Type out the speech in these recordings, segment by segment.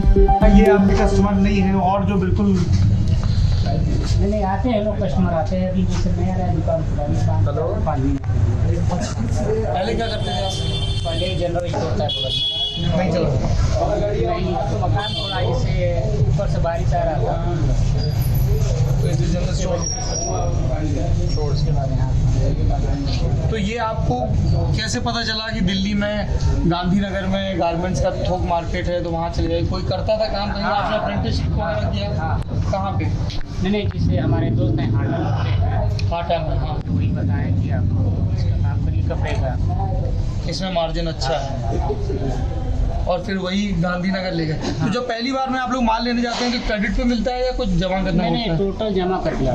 ये आपके कस्टमर नहीं है और जो बिल्कुल नहीं आते हैं लोग, कस्टमर आते हैं। अभी जैसे नया नया दुकान खुला है पानी। पहले क्या करते थे आप? पहले जनरल स्टोर था बगल में, नहीं चल रहा। नहीं तो मकान थोड़ा जैसे ऊपर से बारिश आ रहा था तो उसके बाद यहाँ। तो ये आपको कैसे पता चला कि दिल्ली में गांधीनगर में गारमेंट्स का थोक मार्केट है तो वहाँ चले जाए? कोई करता था काम, कहीं आपने अप्रेंटिसशिप वगैरह किया? हाँ। कहाँ पे? नहीं जिससे हमारे दोस्त हैं हाटा में। हाँ, वही बताया कि आप इसका काम करिए कपड़े का, इसमें मार्जिन अच्छा है। और फिर वही गांधीनगर ले गए। तो जब पहली बार में आप लोग माल लेने जाते हैं तो क्रेडिट पे मिलता है या कुछ जमा करना नहीं होता है? टोटल जमा कर दिया।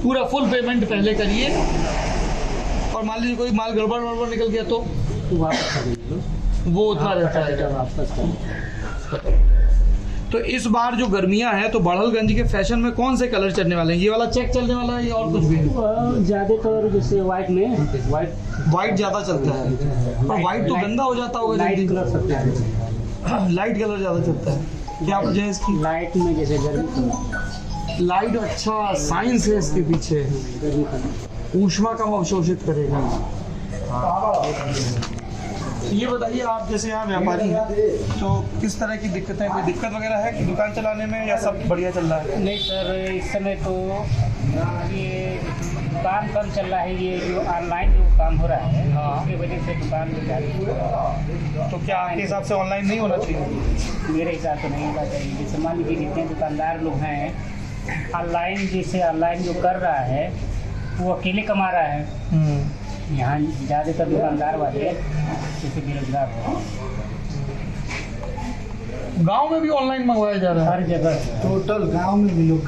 पूरा फुल पेमेंट पहले करिए और मान लीजिए कोई माल गड़बड़ निकल गया तो वापस कर दीजिए, वो उतना रहता है। वापस कर। तो इस बार जो गर्मियां हैं तो बड़हलगंज के फैशन में कौन से कलर चलने वाले हैं? ये वाला चेक चलने वाला है या और कुछ भी? ज़्यादातर जैसे वाइट में वाइट ज़्यादा चलता है, पर वाइट तो गंदा हो जाता होगा लाइट जल्दी। कलर सकते हैं। लाइट कलर ज़्यादा चलता है, क्या वजह है इसकी? लाइट में जैसे गर्मी लाइट अच्छा साइंस है इसके पीछे, ऊष्मा कम अवशोषित करेगा। ये बताइए, आप जैसे यहाँ व्यापारी हैं तो किस तरह की दिक्कतें, कोई दिक्कत वगैरह है कि दुकान चलाने में या सब बढ़िया चल रहा है? नहीं सर, इस समय तो ये दुकान कम चल रहा है। ये जो ऑनलाइन जो काम हो रहा है उसकी वजह से दुकान में जारी। तो क्या आपके हिसाब से ऑनलाइन नहीं होना चाहिए? मेरे हिसाब से नहीं होना चाहिए। जैसे मान लीजिए जितने दुकानदार लोग हैं, ऑनलाइन जो कर रहा है वो अकेले कमा रहा है। यहाँ ज़्यादातर दुकानदार वाले जैसे बेरोजगार हो, गांव में भी ऑनलाइन मंगवाया जा रहा है हर जगह। टोटल गांव में भी लोग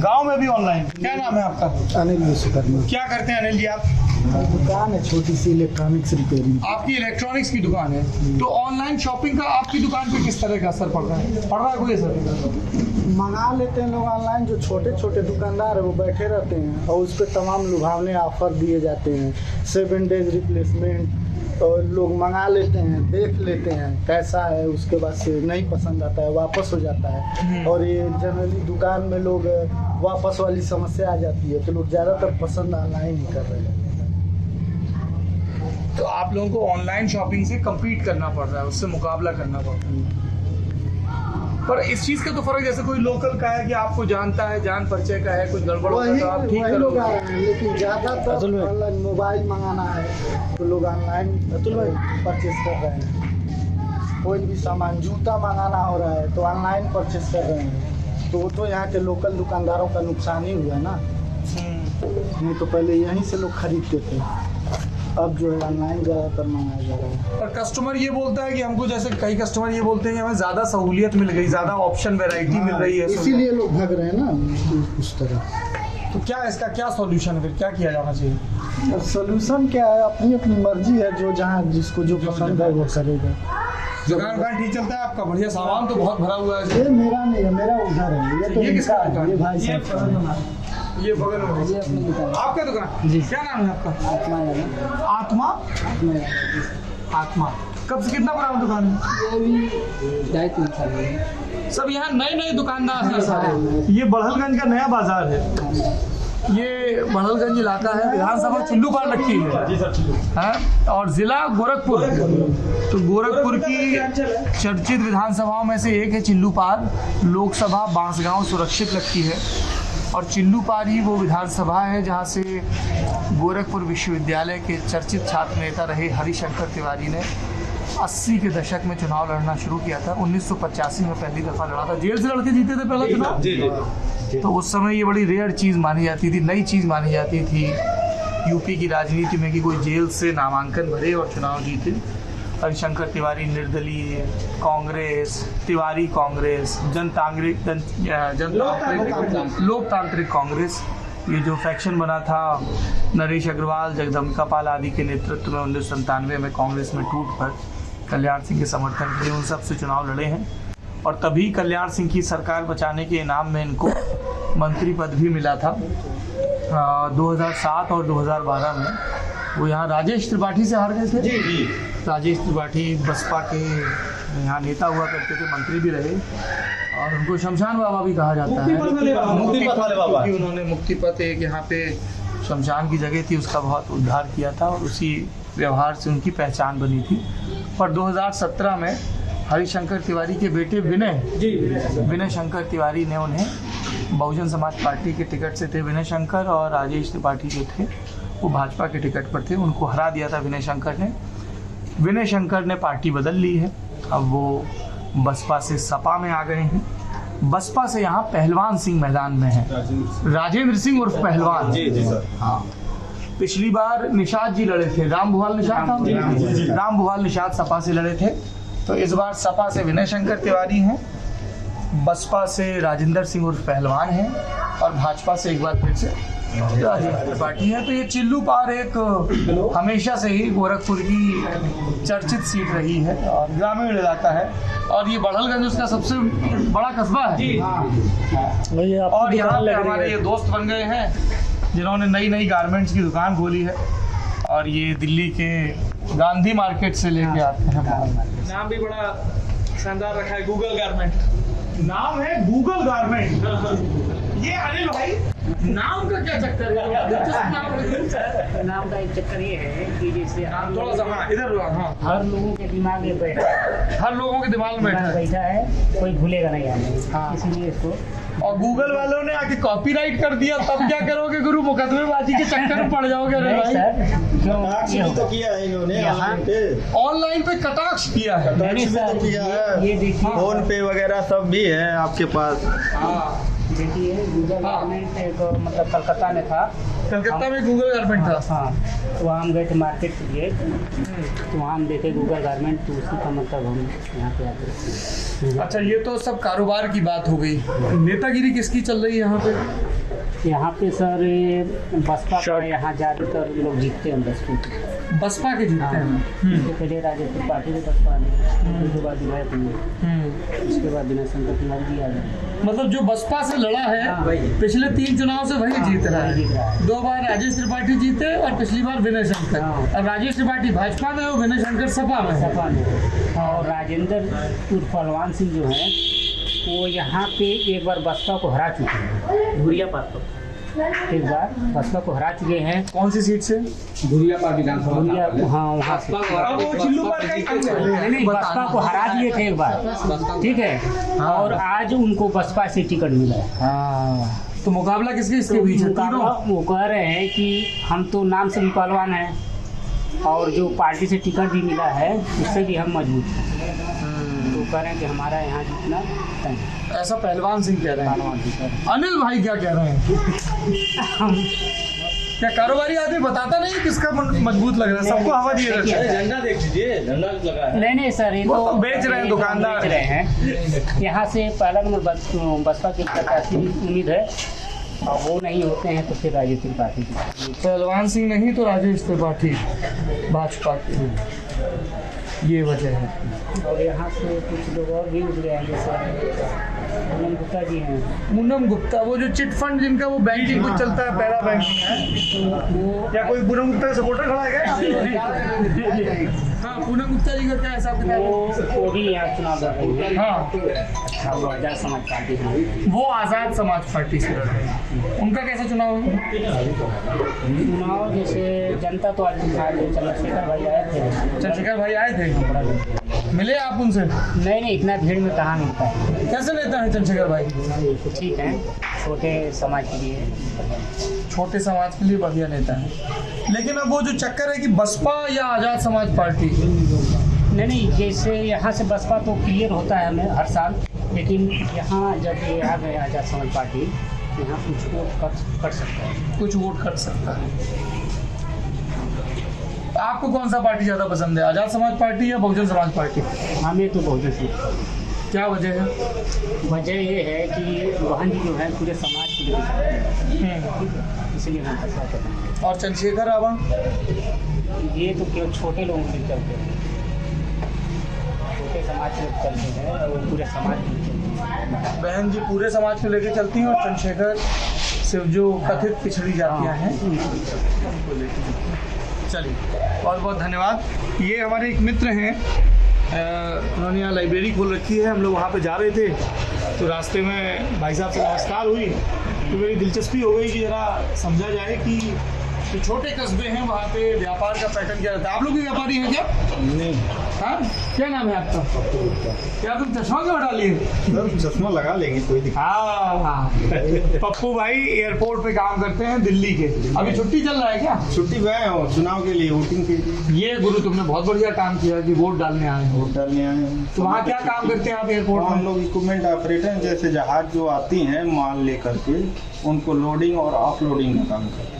गांव में भी ऑनलाइन। क्या नाम है आपका? अनिल विश्वकर्मा। क्या करते हैं अनिल जी आप? दुकान है छोटी सी इलेक्ट्रॉनिक्स रिपेयरिंग। आपकी इलेक्ट्रॉनिक्स की दुकान है, तो ऑनलाइन शॉपिंग का आपकी दुकान पे किस तरह का असर पड़ रहा है? पड़ रहा है कोई असर? मंगा लेते हैं लोग ऑनलाइन, जो छोटे छोटे दुकानदार है वो बैठे रहते हैं और उस पर तमाम लुभावने ऑफर दिए जाते हैं। 7 डेज रिप्लेसमेंट, और लोग मंगा लेते हैं, देख लेते हैं कैसा है, उसके बाद से नहीं पसंद आता है वापस हो जाता है। और ये जनरली दुकान में लोग वापस वाली समस्या आ जाती है, तो लोग ज़्यादातर पसंद ऑनलाइन ही कर रहे हैं। तो आप लोगों को ऑनलाइन शॉपिंग से कम्पीट करना पड़ रहा है, उससे मुकाबला करना पड़ रहा है। पर इस चीज़ का तो फर्क, जैसे कोई लोकल का है कि आपको जानता है, जान परिचय का है, कुछ गड़बड़ होता है तो आप ठीक वही लोग आ करोगे। रहे हैं, लेकिन ज़्यादातर ऑनलाइन मोबाइल मंगाना है तो लोग ऑनलाइन परचेस कर रहे हैं। कोई भी सामान, जूता मंगाना हो रहा है तो ऑनलाइन परचेस कर रहे हैं। तो वो तो यहाँ के लोकल दुकानदारों का नुकसान ही हुआ ना। नहीं तो पहले यहीं से लोग खरीदते थे, अब जो है ऑनलाइन ज़्यादातर मंगाया जा रहा है। पर कस्टमर ये बोलता है कि हमको, जैसे कई कस्टमर ये बोलते हैं कि हमें ज़्यादा सहूलियत मिल गई, ज़्यादा ऑप्शन वैरायटी मिल रही है, इसीलिए लोग भाग रहे हैं ना उस तरह। तो क्या इसका क्या सॉल्यूशन है, फिर क्या किया जाना चाहिए? सोल्यूशन क्या है, अपनी अपनी मर्जी है, जो जहाँ जिसको जो पसंद है वो करेगा। दुकान ठीक चलता है आपका? बढ़िया, सामान तो बहुत भरा हुआ है। ये मेरा नहीं है, मेरा उधर है। ये तो ये किसका इनका है, दुकान? ये भाई साहब। ये बगल में ये अपनी दुकान आपका दुकान जी? क्या नाम है आपका? आत्मा है ना, आत्मा। आत्मा कब से, कितना पुराना दुकान है? ये भी 2.5-3 साल है। सब यहाँ नए नए दुकानदार हैं सारे। ये बड़हलगंज का नया बाजार है। ये बड़हलगंज इलाका है, विधानसभा चिल्लूपार लगती है और ज़िला गोरखपुर। तो गोरखपुर की चर्चित विधानसभाओं में से एक है चिल्लूपार। लोकसभा बांसगांव सुरक्षित लगती है और चिल्लूपार ही वो विधानसभा है जहाँ से गोरखपुर विश्वविद्यालय के चर्चित छात्र नेता रहे हरिशंकर तिवारी ने 80 के दशक में चुनाव लड़ना शुरू किया था। 1985 में पहली दफ़ा लड़ा था, जेल से लड़के जीते थे पहला चुनाव। तो उस समय ये बड़ी रेयर चीज़ मानी जाती थी, नई चीज़ मानी जाती थी यूपी की राजनीति में कि कोई जेल से नामांकन भरे और चुनाव जीते। हरिशंकर तिवारी निर्दलीय कांग्रेस, तिवारी कांग्रेस, लोकतांत्रिक कांग्रेस, ये जो फैक्शन बना था नरेश अग्रवाल, जगदम्बिका पाल आदि के नेतृत्व में 1997 में कांग्रेस में टूट कर कल्याण सिंह के समर्थन के लिए उन सब से चुनाव लड़े हैं। और तभी कल्याण सिंह की सरकार बचाने के इनाम में इनको मंत्री पद भी मिला था। 2007 और 2012 में वो यहाँ राजेश त्रिपाठी से हार गए थे। राजेश त्रिपाठी बसपा के यहाँ नेता हुआ करते थे, मंत्री भी रहे और उनको शमशान बाबा भी कहा जाता है। क्योंकि उन्होंने मुक्तिपथ एक यहाँ पे शमशान की जगह थी, उसका बहुत उद्धार किया था और उसी व्यवहार से उनकी पहचान बनी थी। पर 2017 में हरिशंकर तिवारी के बेटे विनय शंकर तिवारी ने उन्हें बहुजन समाज पार्टी के टिकट से थे विनय शंकर, और राजेश त्रिपाठी जो थे वो भाजपा के टिकट पर थे, उनको हरा दिया था विनय शंकर ने पार्टी बदल ली है। अब वो बसपा से सपा में आ गए हैं। बसपा से यहाँ पहलवान सिंह मैदान में है, राजेंद्र सिंह उर्फ पहलवान। जी सर। हाँ, पिछली बार निषाद जी लड़े थे, राम भुवाल निषाद सपा से लड़े थे, तो इस बार सपा से विनय शंकर तिवारी हैं, बसपा से राजेंद्र सिंह उर्फ पहलवान हैं और भाजपा से एक बार फिर से राजेश त्रिपाठी है। तो ये चिल्लू पार एक हमेशा से ही गोरखपुर की चर्चित सीट रही है और ग्रामीण इलाका है, और ये बड़हलगंज उसका सबसे बड़ा कस्बा है। और यहाँ पे हमारे ये दोस्त बन गए हैं जिन्होंने नई गारमेंट्स की दुकान खोली है, और ये दिल्ली के गांधी मार्केट से लेके आते हैं। नाम भी बड़ा शानदार रखा है, गूगल गारमेंट। नाम है गूगल गारमेंट। ये अनिल भाई, नाम का क्या चक्कर है? नाम का एक चक्कर ये है कि जैसे थोड़ा सा हाँ, इधर हाँ, हर लोगों के दिमाग में बैठा है, हर लोगों के दिमाग में बैठा है, कोई भूलेगा नहीं आने। हाँ। इसीलिए इसको और गूगल वालों ने आके कॉपीराइट कर दिया, तब क्या करोगे गुरु? मुकदमेबाजी के चक्कर में पड़ जाओगे। अरे नहीं भाई, सर, क्यों ये तो होगा? किया है इन्होंने यहाँ- ऑनलाइन पे, ऑनलाइन पे कटाक्ष किया है। नहीं भी सर, तो किया है। ये देखिए, फोन पे वगैरह सब भी है आपके पास। हाँ, देखिए गूगल गारमेंट एक मतलब कलकत्ता में था। कलकत्ता में गूगल गारमेंट था। हाँ, तो वहाँ हम गए थे मार्केट के लिए, तो वहाँ हम देखे गूगल गारमेंट, तो उसी का मतलब हम यहाँ पे आते। अच्छा, ये तो सब कारोबार की बात हो गई। नेतागिरी किसकी चल रही है यहाँ पे? यहाँ पे सर ये बसपा का यहाँ ज़्यादातर लोग जीतते हैं बसपा के जीतते हैं। तो पहले राजेश त्रिपाठी को बसपा ने, उसके बाद विधायक हुए, उसके बाद विनय शंकर तिवारी जी आ गए। मतलब जो बसपा से लड़ा है पिछले 3 चुनाव से वही जीत रहा है। 2 बार राजेश त्रिपाठी जीते और पिछली बार विनय शंकर। अब राजेश त्रिपाठी भाजपा में और विनय शंकर सपा में। सपा ने, और राजेंद्र उर्फ पहलवान सिंह जो है वो यहाँ पे एक बार बसपा को हरा चुके हैं, धुरिया पार को एक बार बसपा को हरा चुके हैं। कौन सी सीट से? धुरिया, हाँ वहाँ से। नहीं, बसपा को हरा दिए थे एक बार, ठीक है, और आज उनको बसपा से टिकट मिला है। हाँ, तो मुकाबला किसके बीच है? मुकाबला वो कह रहे हैं कि हम तो नाम से भी पहलवान हैं और जो पार्टी से टिकट भी मिला है उससे भी हम मजबूत हैं, तो कह रहे हैं कि हमारा यहाँ जितना तय है। ऐसा पहलवान सिंह कह रहे हैं। पहलवान जी कह रहे हैं। अनिल भाई क्या कह रहे हैं? क्या कारोबारी आदमी बताता नहीं किसका मजबूत लग रहा है? सबको हवा दिए रहते हैं। झंडा देख लीजिए, झंडा लगा है। नहीं सर, ये वो तो बेच रहे हैं, दुकानदार बेच रहे हैं। यहाँ से पहला नंबर बसपा की प्रत्याशी उम्मीद है, और वो नहीं होते हैं तो फिर राजेश त्रिपाठी की। पहलवान सिंह नहीं तो राजेश त्रिपाठी भाजपा की, ये वजह है। और यहाँ से कुछ लोग और भी उठ गए हैं, जैसे पूनम गुप्ता जी हैं। पूनम गुप्ता, वो जो चिट फंड जिनका वो बैंकिंग कुछ चलता है, पैरा बैंकिंग है, वो क्या कोई पूनम गुप्ता का सपोर्टर खड़ा है? हाँ, पूनम गुप्ता जी का क्या हिसाब किताब? वो भी यहाँ चुनाव लड़ रही है। हाँ, अच्छा, वो आजाद समाज पार्टी है। वो आज़ाद समाज पार्टी से लड़ रहे हैं। उनका कैसा चुनाव है? चुनाव जैसे जनता तो आज चंद्रशेखर भाई आए थे। चंद्रशेखर भाई आए थे, मिले आप उनसे? नहीं, इतना भीड़ में कहाँ मिलता है। कैसे लेता है चंद्रशेखर भाई? ठीक है, छोटे समाज के लिए, छोटे समाज के लिए बढ़िया नेता है। लेकिन अब वो जो चक्कर है कि बसपा या आज़ाद समाज पार्टी, नहीं, जैसे यहाँ से बसपा तो क्लियर होता है हमें हर साल, लेकिन यहाँ जब ये आ गए आज़ाद समाज पार्टी, यहाँ कुछ वोट कर सकता है। कुछ वोट कर सकता है। आपको कौन सा पार्टी ज़्यादा पसंद है, आज़ाद समाज पार्टी या बहुजन समाज पार्टी? हमें तो बहुजन समाज। क्या वजह है? वजह ये है कि वहाँ जो है पूरे समाज को लेकर, इसलिए हम ऐसा करते हैं। और चंद्रशेखर रावण? ये तो केवल छोटे लोगों के लिए चलते हैं, छोटे समाज के लिए चलते हैं और पूरे समाज के लिए चलते हैं। बहन जी पूरे समाज को लेकर चलती हैं, और चंद्रशेखर सिर्फ जो कथित पिछड़ी जातियाँ हैं उनको लेकर। चलिए, बहुत बहुत धन्यवाद। ये हमारे एक मित्र हैं उन्होंने यहाँ लाइब्रेरी खोल रखी है। हम लोग वहाँ पे जा रहे थे तो रास्ते में भाई साहब से नमस्कार हुई तो मेरी दिलचस्पी हो गई कि ज़रा समझा जाए कि जो छोटे कस्बे हैं वहाँ पे व्यापार का पैटर्न क्या रहता है। आप लोग भी व्यापारी हैं क्या? नहीं हाँ, क्या नाम है आपका? क्या तुम चश्मा क्यों हटा लिए? सर चश्मा लगा लेंगे कोई दिक्कत हाँ, पप्पू भाई एयरपोर्ट पे काम करते हैं दिल्ली के। अभी छुट्टी चल रहा है क्या? छुट्टी गए हो चुनाव के लिए वोटिंग के लिए ये गुरु तुमने बहुत बढ़िया काम किया कि वोट डालने आए हो। वोट डालने आए हैं। तो वहाँ क्या काम करते हैं आप एयरपोर्ट हम में? लोग इक्विपमेंट ऑपरेटर हैं, जैसे जहाज जो आती हैं माल लेकर के उनको लोडिंग और ऑफलोडिंग का काम करते हैं।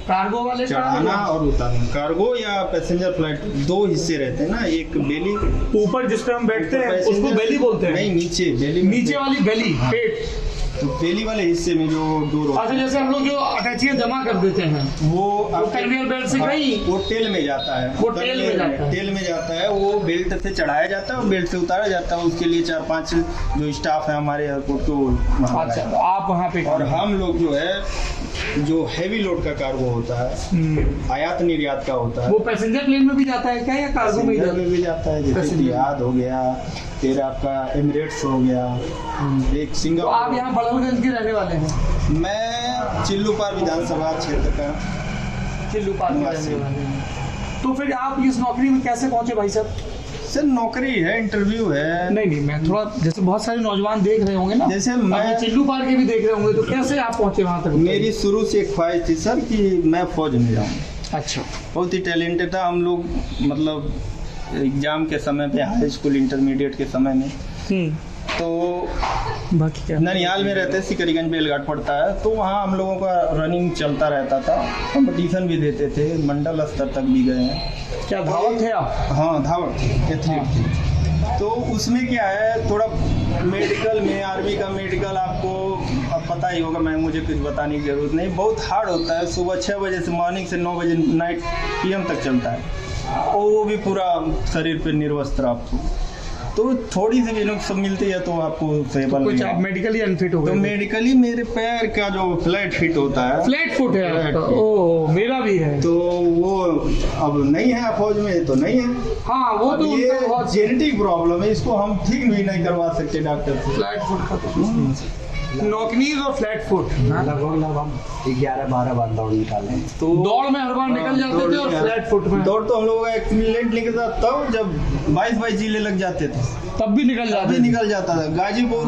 कार्गो वाले चढ़ाना और उतारना। कार्गो या पैसेंजर फ्लाइट दो हिस्से रहते हैं ना, एक बेली ऊपर जिस पे हम बैठते हैं उसको बेली बोलते हैं। नहीं, नीचे बेली नीचे वाली बेली पेट। तो बेली वाले हिस्से में जो डोर होता अच्छा, जैसे हम लोग जो अटैचियां जमा कर देते हैं है वो कन्वेयर बेल्ट से कहीं वो टेल में जाता है। वो टेल में जाता है। टेल में जाता है, वो बेल्ट से चढ़ाया जाता है और बेल्ट से उतारा जाता है। उसके लिए 4-5 जो स्टाफ है हमारे एयरपोर्ट को वहाँ अच्छा, लगाया। तो आप वहाँ पे और हम लोग जो है जो हैवी लोड का कार्गो होता है, आयात निर्यात का होता है, वो पैसेंजर प्लेन में भी जाता है क्या या कार्गो में ही पैसेंजर जाता में है? भी जाता है। जैसे पैसेंजर। इतिहाद हो गया, फिर आपका एमिरेट्स हो गया, एक तो सिंगापुर। आप यहाँ बड़ौलगंज के रहने वाले हैं? मैं चिल्लूपार विधानसभा क्षेत्र का चिल्लू पार्क में रहने वाले हैं। तो फिर आप इस नौकरी में कैसे पहुँचे भाई साहब? सर नौकरी है, इंटरव्यू है। नहीं, मैं थोड़ा जैसे बहुत सारे नौजवान देख रहे होंगे ना, जैसे मैं अभी चिल्लू पार्क के भी देख रहे होंगे, तो कैसे आप पहुँचे वहाँ तक? मेरी शुरू से एक ख्वाहिश थी सर कि मैं फौज में जाऊँ। अच्छा, बहुत ही टैलेंटेड था। हम लोग मतलब एग्जाम के समय पे, हाई स्कूल इंटरमीडिएट के समय में, तो बाकी क्या? ननिहाल में रहते, सिकरीगंज बेलघाट पड़ता है, तो वहाँ हम लोगों का रनिंग चलता रहता था। कंपटीशन भी देते थे, मंडल स्तर तक भी गए हैं। क्या धावक थे आप? हाँ, धावक एथलीट थे। तो उसमें क्या है, थोड़ा मेडिकल में, आर्मी का मेडिकल आपको अब पता ही होगा, मैं मुझे कुछ बताने की ज़रूरत नहीं। बहुत हार्ड होता है। सुबह 6 बजे से मॉर्निंग से 9 बजे नाइट PM तक चलता है, और वो भी पूरा शरीर पे निर्वस्त्र आपको। तो थोड़ी सी भी नुकसान मिलती है तो आपको सेबल कुछ नहीं आप है। मेडिकली अनफिट हो तो गए? मेडिकली मेरे पैर का जो फ्लैट फिट होता है, फ्लैट फुट है फ्लैट आपका? फुट। ओह, मेरा भी है। तो वो अब नहीं है फौज में, तो नहीं है। हाँ, वो अब तो ये उनका बहुत जेनेटिक प्रॉब्लम है, इसको हम ठीक भी नहीं करवा सकते डॉक्टर से। फ्लैट फुट का तो नॉकनीज और फ्लैट फुट लगभग हम 11-12 बार दौड़ निकाले। तो दौड़ में हर बार निकल जाते थे और फ्लैट फुट में दौड़ तो हम लोग एक्सीलेंट निकलता तब जब 22 जिले लग जाते थे, तब भी निकल तभी जाते थे। निकल जाता था। गाजीपुर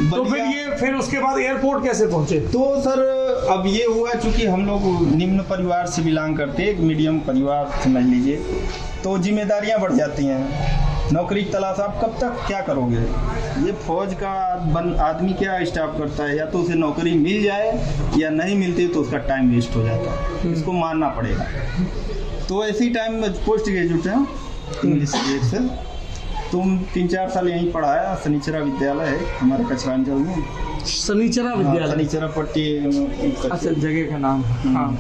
तो फिर फिर उसके बाद एयरपोर्ट कैसे पहुंचे? तो सर अब ये हुआ, चूंकि हम लोग निम्न परिवार से बिलोंग करते हैं, एक मीडियम परिवार समझ लीजिए, तो जिम्मेदारियां बढ़ जाती हैं। नौकरी की तलाश, आप कब तक क्या करोगे? ये फौज का आदमी क्या स्टाफ करता है, या तो उसे नौकरी मिल जाए या नहीं मिलती तो उसका टाइम वेस्ट हो जाता है, इसको मानना पड़ेगा। तो ऐसी टाइम में पोस्ट ग्रेजुएट है इंग्लिश सब्जेक्ट से, तुम 3-4 साल यहीं पढ़ा है। शनिचरा विद्यालय है हमारे कचरांचल में, शनिचरा विद्यालय? शनिचरा पट्टी। अच्छा, जगह का नाम। हाँ,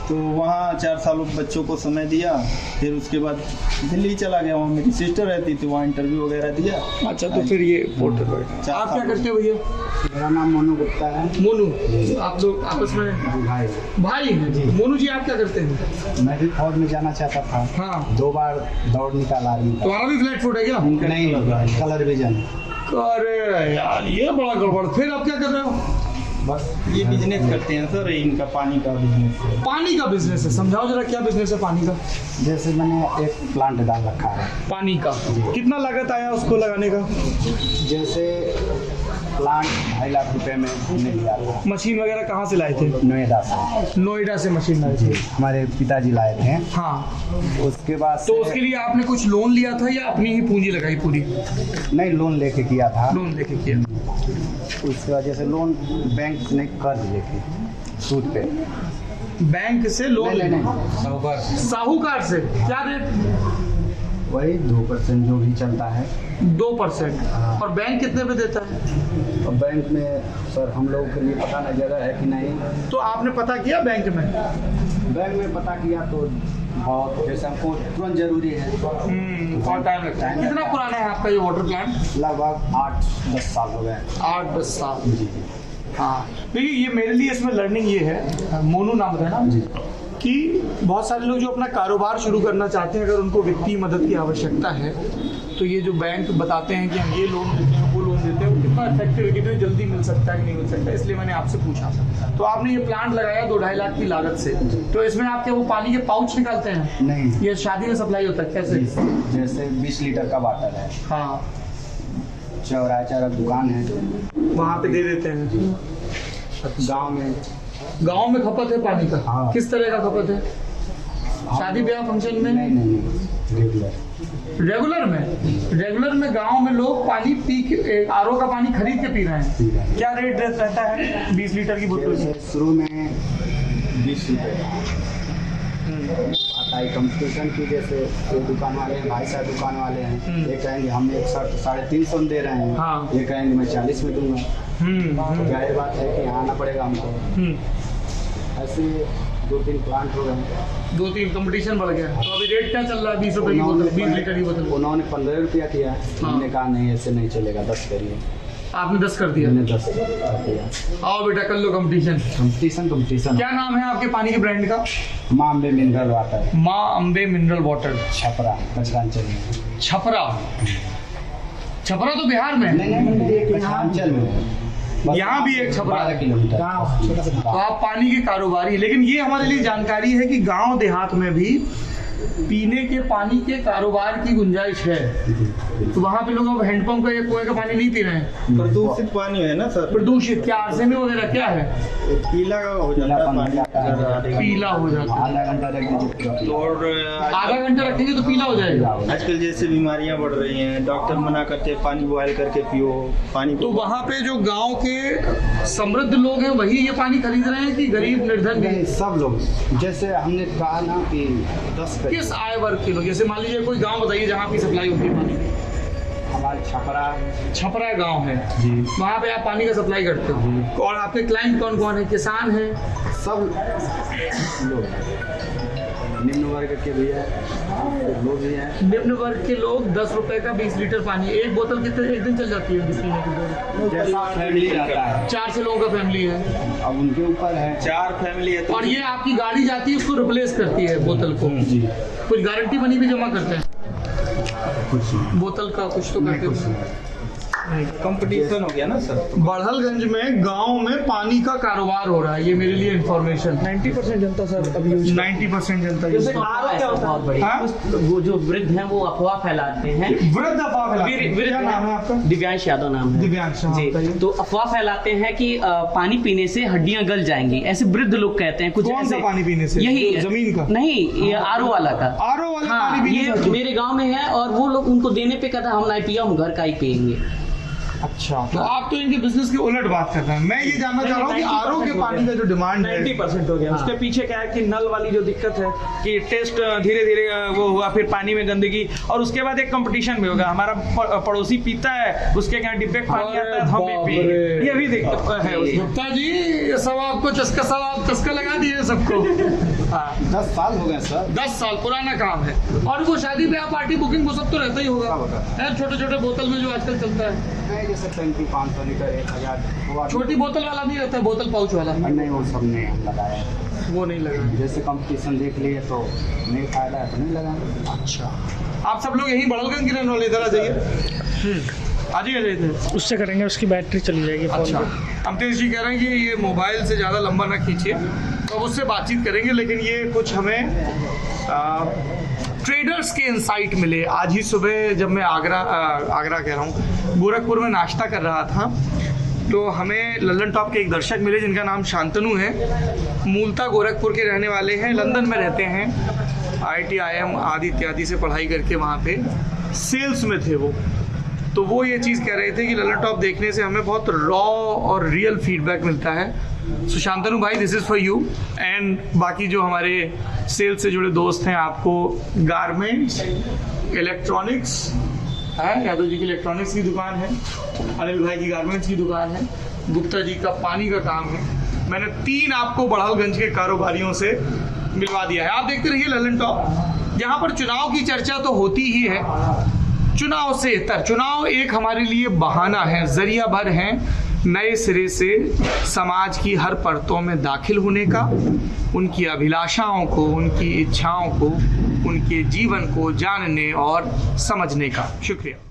तो वहाँ 4 साल बच्चों को समय दिया, फिर उसके बाद दिल्ली चला गया। वहाँ मेरी सिस्टर रहती थी, वहाँ इंटरव्यू वगैरह दिया। अच्छा, तो फिर ये पोर्टर पर आप क्या करते हो भैया? मेरा नाम मोनू गुप्ता है। मोनू, आप लोग आपस में भाई, भाई हैं? मोनू जी आप क्या करते हैं? मैं भी फौज में जाना चाहता था। हाँ, 2 बार दौड़ निकाला आर्मी का। तुम्हारा भी फ्लैट फुट है क्या? नहीं, कलर विजन। अरे यार, ये बड़ा गड़बड़। फिर आप क्या कर रहे हो? बस ये बिजनेस करते हैं सर, इनका पानी का बिजनेस है। पानी का बिजनेस है? समझाओ जरा, क्या बिजनेस है पानी का? जैसे मैंने एक प्लांट डाल रखा है पानी का कितना लागत आया उसको लगाने का? जैसे प्लांट 2.5 लाख रुपए में हमने लिया था। मशीन वगैरह कहाँ से लाए थे? नोएडा से। नोएडा से मशीन लाए थे? हमारे पिताजी लाए थे। हाँ, उसके बाद तो से- उसके लिए आपने कुछ लोन लिया था या अपनी ही पूंजी लगाई पूरी? नहीं, लोन लेके किया था। लोन लेके किया। उसके वजह से लोन बैंक ने कर्ज लेके सूद पे। बैंक से लोन? नहीं, साहूकार से? क्या रेट? वही 2% जो भी चलता है। 2%? और बैंक कितने पे देता है? और बैंक में सर हम लोगों के लिए पता नहीं जगह है कि नहीं। तो आपने पता किया बैंक में? बैंक में पता किया तो बहुत, जैसे हमको तुरंत जरूरी है। बहुत टाइम लगता है। कितना पुराना है आपका ये वाटर प्लांट? लगभग 8-10 साल हो गए। 8-10 साल। जी। हाँ, देखिए ये मेरे लिए इसमें लर्निंग ये है, मोनू नाम है ना, कि बहुत सारे लोग जो अपना कारोबार शुरू करना चाहते हैं, अगर उनको वित्तीय मदद की आवश्यकता है तो ये जो बैंक बताते हैं कि हम ये लोन देते हैं, वो लोन देते हैं, वो कितना इफेक्टिव है, कितनी जल्दी मिल सकता है कि नहीं मिल सकता है, इसलिए मैंने आपसे पूछा। तो आपने ये प्लांट लगाया 2-2.5 लाख की लागत से, तो इसमें आपके वो पानी के पाउच निकालते हैं? नहीं, ये शादी में सप्लाई होता है कैसे? जैसे 20 लीटर का बाटल है, हाँ, चौराहा चारा दुकान है, वहाँ पे दे देते हैं। गांव में खपत है पानी का? हाँ। किस तरह का खपत है? शादी ब्याह फंक्शन में? नहीं, रेगुलर में गांव में लोग पानी पी के, आरओ का पानी खरीद के पी रहे हैं। क्या रेट रहता है 20 लीटर की बोतल से? शुरू में 20 लीटर आता है। कंपटीशन की जैसे ये दुकान वाले हैं, भाई साहब दुकान वाले हैं, ये कहेंगे हम 160-350 में दे रहे हैं, हाँ। ये कहेंगे मैं 40 में दूंगा। तो क्या ये बात है कि यहाँ आना पड़ेगा हमको। ऐसे 2-3 प्लांट हो गए, 2-3 कंपटीशन बढ़ गया। तो अभी रेट क्या चल रहा है 20 रुपए की बोतल, 20 लीटर की बोतल? उन्होंने 15 रुपया किया, हमने कहा नहीं ऐसे नहीं चलेगा, 10 करिए। आपने 10 कर दिया? हमने 10 किया। आओ बेटा कर लो कंपटीशन। कंपटीशन क्या नाम है आपके पानी के ब्रांड का? माँ अम्बे मिनरल वाटर, माँ अम्बे मिनरल वाटर, छपरा कचरांचल में। छपरा तो बिहार में है। नहीं, कचरांचल में। यहाँ भी एक छपरा 12 किलोमीटर। तो आप पानी के कारोबारी, लेकिन ये हमारे लिए जानकारी है कि गांव देहात में भी पीने के पानी के कारोबार की गुंजाइश है। तो वहाँ पे लोग अब हैंडपंप का या कुएं का पानी नहीं पी रहे हैं। प्रदूषित पानी है ना सर, प्रदूषित क्या, आर्सेनिक वगैरह क्या है? पीला हो जाता है पानी, पीला हो जाता है। आधा घंटा रख दीजिए। और आधा घंटा रखेंगे तो पीला हो जाएगा। आजकल जैसे बीमारियां बढ़ रही हैं, डॉक्टर मना करते हैं पानी बॉयल करके पियो पानी। तो वहाँ पे जो गांव के समृद्ध लोग हैं वही ये पानी खरीद रहे हैं कि गरीब निर्धन नहीं, भी? सब लोग, जैसे हमने कहा ना कि 10 किस आय वर्ग के लोग? जैसे मान लीजिए कोई गांव बताइए जहाँ की सप्लाई होती है पानी। हमारे छपरा गांव है जी, वहाँ पे आप पानी का सप्लाई करते हो। और आपके क्लाइंट कौन कौन है? किसान हैं? सब लोग निम्न वर्ग के भी है, लोग भी हैं। निम्न वर्ग के लोग 10 रुपए का 20 लीटर पानी, एक बोतल कितने एक दिन चल जाती है उनकी पीने की? जैसा फैमिली रहता है, 4 लोगों का फैमिली है, अब उनके ऊपर है। 4 फैमिली है तो और ये आपकी गाड़ी जाती है उसको रिप्लेस करती है बोतल को? जी, कुछ गारंटी मनी भी जमा करते हैं? कुछ बोतल का कुछ तो करते हैं। कंपटीशन हो गया ना सर। बढ़लगंज में गांव में पानी का कारोबार हो रहा है, ये मेरे लिए इन्फॉर्मेशन। 90% जनता सर अभी यूज 90% जनता use करती है। बहुत बड़ी हाँ? वो जो वृद्ध हैं वो अफवाह फैलाते हैं। वृद्ध अफवाह फैलाते हैं। वृद्ध क्या नाम है आपका? दिव्यांश यादव नाम है। दिव्यांश, हाँ, जी, बताइए। तो अफवाह फैलाते हैं कि पानी पीने से हड्डियां गल जाएंगी, ऐसे वृद्ध लोग कहते हैं। कुछ कौन सा ऐसे पानी पीने से? यही जमीन का? नहीं, ये आरओ वाला का। आरओ वाला हाँ, पानी पीने ये से? मेरे गांव में है और वो लोग उनको देने पे कहता हम नहीं पिया, हम घर का ही पियेंगे। अच्छा, तो आप तो इनके बिजनेस की उलट बात कर रहे हैं। मैं ये जानना चाह रहा हूँ कि आरओ के पानी का जो डिमांड है 90% हो गया। हाँ। उसके पीछे क्या है कि नल वाली जो दिक्कत है कि टेस्ट धीरे धीरे वो हुआ, फिर पानी में गंदगी, और उसके बाद एक कंपटीशन भी होगा। हमारा पड़ोसी पीता है, उसके यहाँ डिब्बे का पानी आता है तो हम भी पिए, ये भी दिक्कत है उसमें। गुप्ता जी ये सब आपको चस्का लगा दिए सबको। 10 साल हो गए सर। 10 साल पुराना काम है। और वो शादी ब्याह पार्टी बुकिंग वो सब तो रहता ही होगा है, छोटे छोटे बोतल में जो आजकल चलता है। नहीं, जैसे 500 लीटर 1000 हुआ। छोटी बोतल वाला नहीं रहता, बोतल पाउच वाला नहीं, वो सब नहीं हम लगाए। वो नहीं लगा। जैसे कंपटीशन देख लिए तो नहीं फायदा है तो नहीं लगाए। अच्छा, आप सब लोग यहीं बढ़लगंज के रहने वाले, इधर आ जाइए। आ जाइए इधर। उससे करेंगे, उसकी बैटरी चली जाएगी। अच्छा, अमतेश जी कह रहे हैं कि ये मोबाइल से ज़्यादा लंबा ना खींचिए, तो अब उससे बातचीत करेंगे। लेकिन ये कुछ हमें ट्रेडर्स के इंसाइट मिले। आज ही सुबह जब मैं आगरा कह रहा हूँ, गोरखपुर में नाश्ता कर रहा था, तो हमें लल्लन टॉप के एक दर्शक मिले जिनका नाम शांतनु है। मूलतः गोरखपुर के रहने वाले हैं, लंदन में रहते हैं, IIT IIM आदि इत्यादि से पढ़ाई करके वहाँ पे सेल्स में थे वो। तो वो ये चीज़ कह रहे थे कि लल्लन टॉप देखने से हमें बहुत रॉ और रियल फीडबैक मिलता है। सो शांतनु भाई, this is for you. And बाकी जो हमारे सेल्स से जुड़े दोस्त हैं, आपको गारमेंट्स, इलेक्ट्रॉनिक्स है, यादव जी की इलेक्ट्रॉनिक्स की दुकान है, अनिल भाई की गारमेंट्स की दुकान है, गुप्ता जी का पानी का काम है। मैंने 3 आपको बढ़लगंज के कारोबारियों से मिलवा दिया है। आप देखते रहिए लल्लन टॉप, जहाँ पर चुनाव की चर्चा तो होती ही है। चुनाव से इतर, चुनाव एक हमारे लिए बहाना है, जरिया भर है नए सिरे से समाज की हर परतों में दाखिल होने का, उनकी अभिलाषाओं को, उनकी इच्छाओं को, उनके जीवन को जानने और समझने का। शुक्रिया।